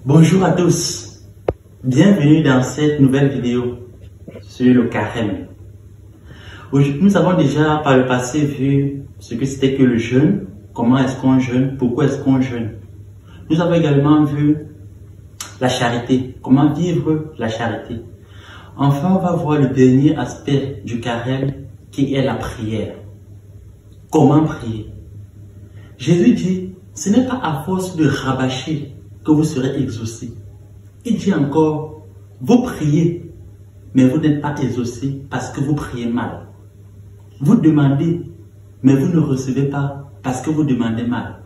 Bonjour à tous, bienvenue dans cette nouvelle vidéo sur le carême. Nous avons déjà par le passé vu ce que c'était que le jeûne, comment est-ce qu'on jeûne, pourquoi est-ce qu'on jeûne. Nous avons également vu la charité, comment vivre la charité. Enfin, on va voir le dernier aspect du carême qui est la prière. Comment prier? Jésus dit, ce n'est pas à force de rabâcher que vous serez exaucés. Il dit encore, vous priez, mais vous n'êtes pas exaucés parce que vous priez mal. Vous demandez, mais vous ne recevez pas parce que vous demandez mal.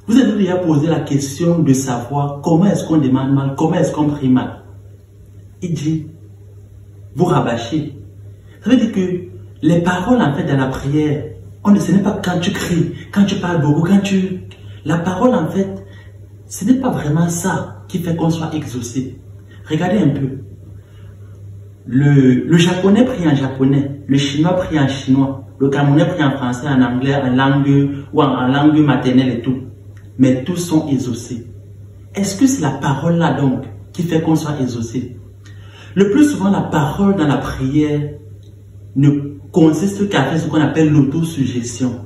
Vous avez déjà posé la question de savoir comment est-ce qu'on demande mal, comment est-ce qu'on prie mal. Il dit, vous rabâchez. Ça veut dire que les paroles en fait dans la prière, ce n'est pas quand tu cries, quand tu parles beaucoup, La parole en fait, ce n'est pas vraiment ça qui fait qu'on soit exaucé. Regardez un peu. Le japonais prie en japonais, le chinois prie en chinois, le camerounais prie en français, en anglais, en langue ou en langue maternelle et tout. Mais tous sont exaucés. Est-ce que c'est la parole là donc qui fait qu'on soit exaucé? Le plus souvent, la parole dans la prière ne consiste qu'à faire ce qu'on appelle l'autosuggestion.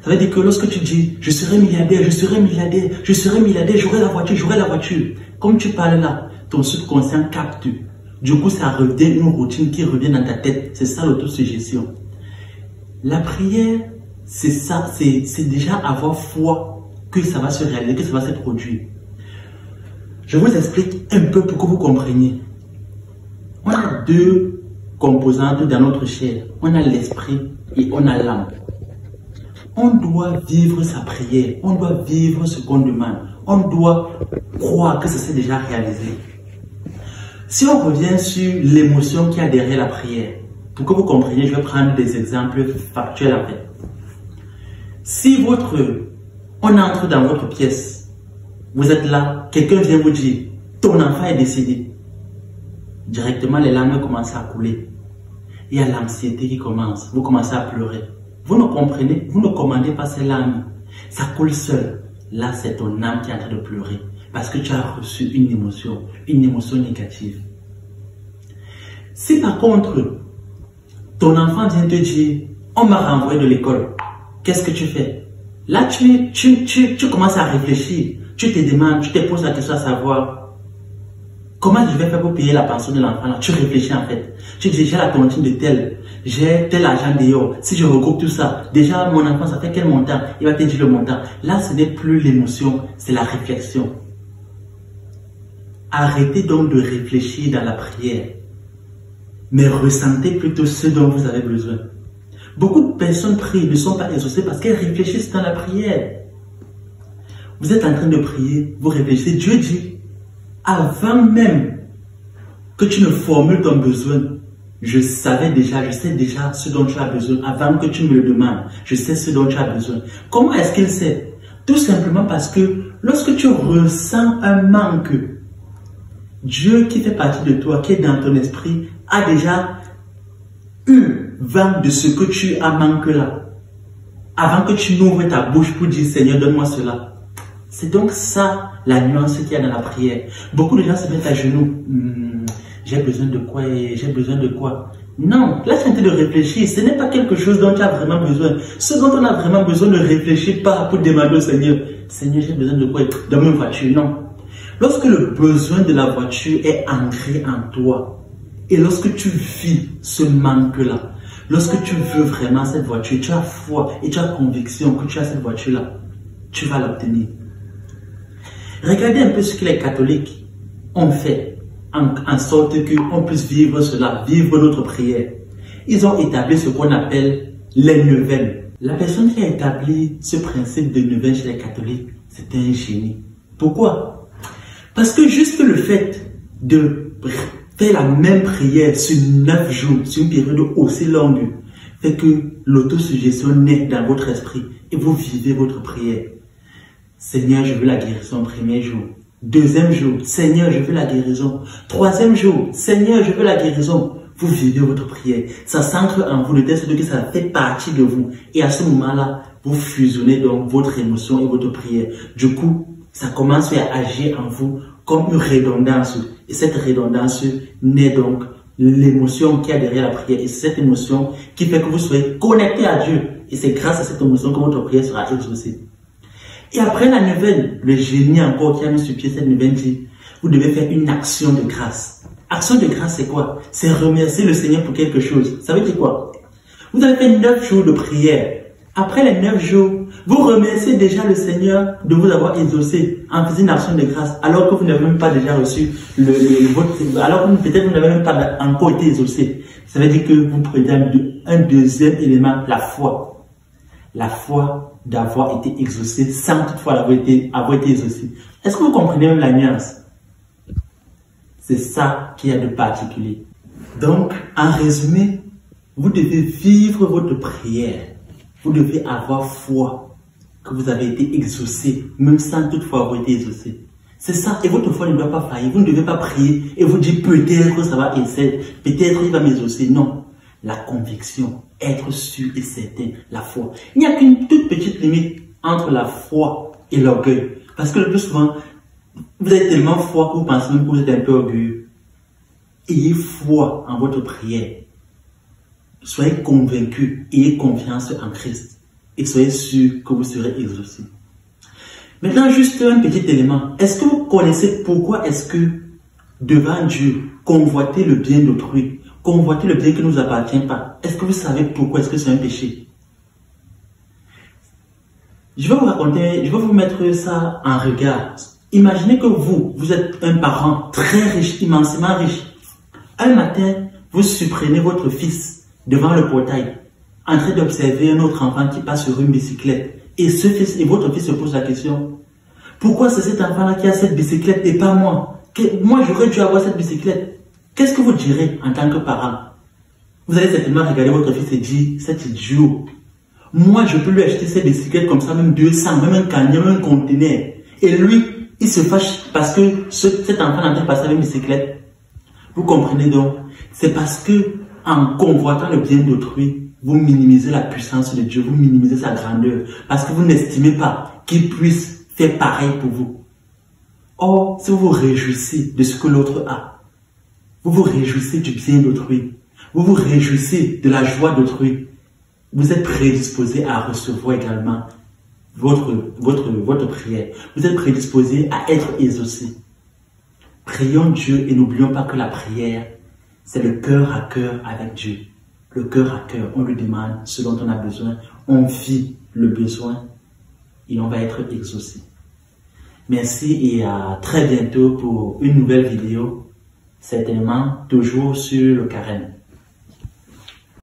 Ça veut dire que lorsque tu dis, je serai milliardaire, je serai milliardaire, je serai milliardaire, j'aurai la voiture, j'aurai la voiture. Comme tu parles là, ton subconscient capte. Du coup, ça redonne une routine qui revient dans ta tête. C'est ça l'autosuggestion. La prière, c'est ça, c'est déjà avoir foi que ça va se réaliser, que ça va se produire. Je vous explique un peu pour que vous compreniez. On a deux composantes dans notre chair. On a l'esprit et on a l'âme. On doit vivre sa prière, on doit vivre ce qu'on demande, on doit croire que ça s'est déjà réalisé. Si on revient sur l'émotion qu'il y a derrière la prière, pour que vous compreniez, je vais prendre des exemples factuels en fait. Si on entre dans votre pièce, vous êtes là, quelqu'un vient vous dire, ton enfant est décédé. Directement les larmes commencent à couler. Il y a l'anxiété qui commence, vous commencez à pleurer. Vous ne comprenez, vous ne commandez pas ces larmes. Ça coule seul. Là, c'est ton âme qui est en train de pleurer. Parce que tu as reçu une émotion négative. Si par contre, ton enfant vient te dire, on m'a renvoyé de l'école, qu'est-ce que tu fais? Là, tu commences à réfléchir. Tu te demandes, tu te poses la question à savoir, comment je vais faire pour payer la pension de l'enfant là? Tu réfléchis en fait. Tu dis, j'ai la tontine de tel, j'ai tel argent dehors. Si je regroupe tout ça, déjà mon enfant, ça fait quel montant? Il va te dire le montant. Là, ce n'est plus l'émotion, c'est la réflexion. Arrêtez donc de réfléchir dans la prière, mais ressentez plutôt ce dont vous avez besoin. Beaucoup de personnes prient, ne sont pas exaucées parce qu'elles réfléchissent dans la prière. Vous êtes en train de prier, vous réfléchissez. Dieu dit, avant même que tu ne formules ton besoin, je sais déjà ce dont tu as besoin. Avant que tu me le demandes, je sais ce dont tu as besoin. Comment est-ce qu'il sait? Tout simplement parce que lorsque tu ressens un manque, Dieu qui fait partie de toi, qui est dans ton esprit, a déjà eu vent de ce que tu as manqué là. Avant que tu n'ouvres ta bouche pour dire, Seigneur, donne-moi cela. C'est donc ça la nuance qu'il y a dans la prière. Beaucoup de gens se mettent à genoux. J'ai besoin de quoi et j'ai besoin de quoi? Non, laisse un peu de réfléchir. Ce n'est pas quelque chose dont tu as vraiment besoin. Ce dont on a vraiment besoin, ne réfléchis pas pour demander au Seigneur. Seigneur, j'ai besoin de quoi? Donne-moi une voiture. Non. Lorsque le besoin de la voiture est ancré en toi, et lorsque tu vis ce manque-là, lorsque tu veux vraiment cette voiture, tu as foi et tu as conviction que tu as cette voiture-là, tu vas l'obtenir. Regardez un peu ce que les catholiques ont fait en sorte qu'on puisse vivre cela, vivre notre prière. Ils ont établi ce qu'on appelle les neuvaines. La personne qui a établi ce principe de neuvaine chez les catholiques, c'est un génie. Pourquoi? Parce que juste le fait de faire la même prière sur 9 jours, sur une période aussi longue, fait que l'autosuggestion naît dans votre esprit et vous vivez votre prière. Seigneur, je veux la guérison, premier jour. Deuxième jour, Seigneur, je veux la guérison. Troisième jour, Seigneur, je veux la guérison. Vous vivez votre prière. Ça s'ancre en vous, de telle sorte que ça fait partie de vous. Et à ce moment-là, vous fusionnez donc votre émotion et votre prière. Du coup, ça commence à agir en vous comme une redondance. Et cette redondance naît donc l'émotion qui est derrière la prière. Et c'est cette émotion qui fait que vous soyez connecté à Dieu. Et c'est grâce à cette émotion que votre prière sera exaucée. Et après la nouvelle, le génie encore qui a mis sur pied cette nouvelle dit, vous devez faire une action de grâce. Action de grâce, c'est quoi? C'est remercier le Seigneur pour quelque chose. Ça veut dire quoi? Vous avez fait 9 jours de prière. Après les 9 jours, vous remerciez déjà le Seigneur de vous avoir exaucé en faisant une action de grâce, alors que vous n'avez même pas déjà reçu alors que peut-être vous n'avez même pas encore été exaucé. Ça veut dire que vous prenez un deuxième élément, la foi. La foi d'avoir été exaucé sans toutefois avoir été exaucé. Est-ce que vous comprenez même la nuance? C'est ça qu'il y a de particulier. Donc, en résumé, vous devez vivre votre prière. Vous devez avoir foi que vous avez été exaucé, même sans toutefois avoir été exaucé. C'est ça. Et votre foi ne doit pas faillir. Vous ne devez pas prier et vous dire peut-être que ça va essayer, peut-être il va m'exaucer. Non. La conviction, être sûr et certain, la foi. Il n'y a qu'une toute petite limite entre la foi et l'orgueil. Parce que le plus souvent, vous avez tellement foi que vous pensez même que vous êtes un peu orgueilleux. Ayez foi en votre prière. Soyez convaincus, ayez confiance en Christ et soyez sûr que vous serez exaucés. Maintenant, juste un petit élément. Est-ce que vous connaissez pourquoi est-ce que devant Dieu, convoiter le bien d'autrui, convoiter le bien qui ne nous appartient pas, est-ce que vous savez pourquoi est-ce que c'est un péché? Je vais vous raconter, je vais vous mettre ça en regard. Imaginez que vous êtes un parent très riche, immensément riche. Un matin, vous surprenez votre fils devant le portail, en train d'observer un autre enfant qui passe sur une bicyclette. Et votre fils se pose la question, pourquoi c'est cet enfant-là qui a cette bicyclette et pas moi? Moi, j'aurais dû avoir cette bicyclette. Qu'est-ce que vous direz en tant que parent? Vous allez certainement regarder votre fils et dire, cet idiot, moi, je peux lui acheter cette bicyclette comme ça, même 200, même un camion, même un conteneur. Et lui, il se fâche parce que cet enfant est en train de passer avec une bicyclette. Vous comprenez donc? C'est parce que en convoitant le bien d'autrui, vous minimisez la puissance de Dieu, vous minimisez sa grandeur, parce que vous n'estimez pas qu'il puisse faire pareil pour vous. Or, si vous vous réjouissez de ce que l'autre a, vous vous réjouissez du bien d'autrui, vous vous réjouissez de la joie d'autrui, vous êtes prédisposé à recevoir également votre prière. Vous êtes prédisposé à être exaucé. Prions Dieu et n'oublions pas que la prière, c'est le cœur à cœur avec Dieu. Le cœur à cœur, on lui demande ce dont on a besoin, on vit le besoin et on va être exaucé. Merci et à très bientôt pour une nouvelle vidéo, certainement toujours sur le carême.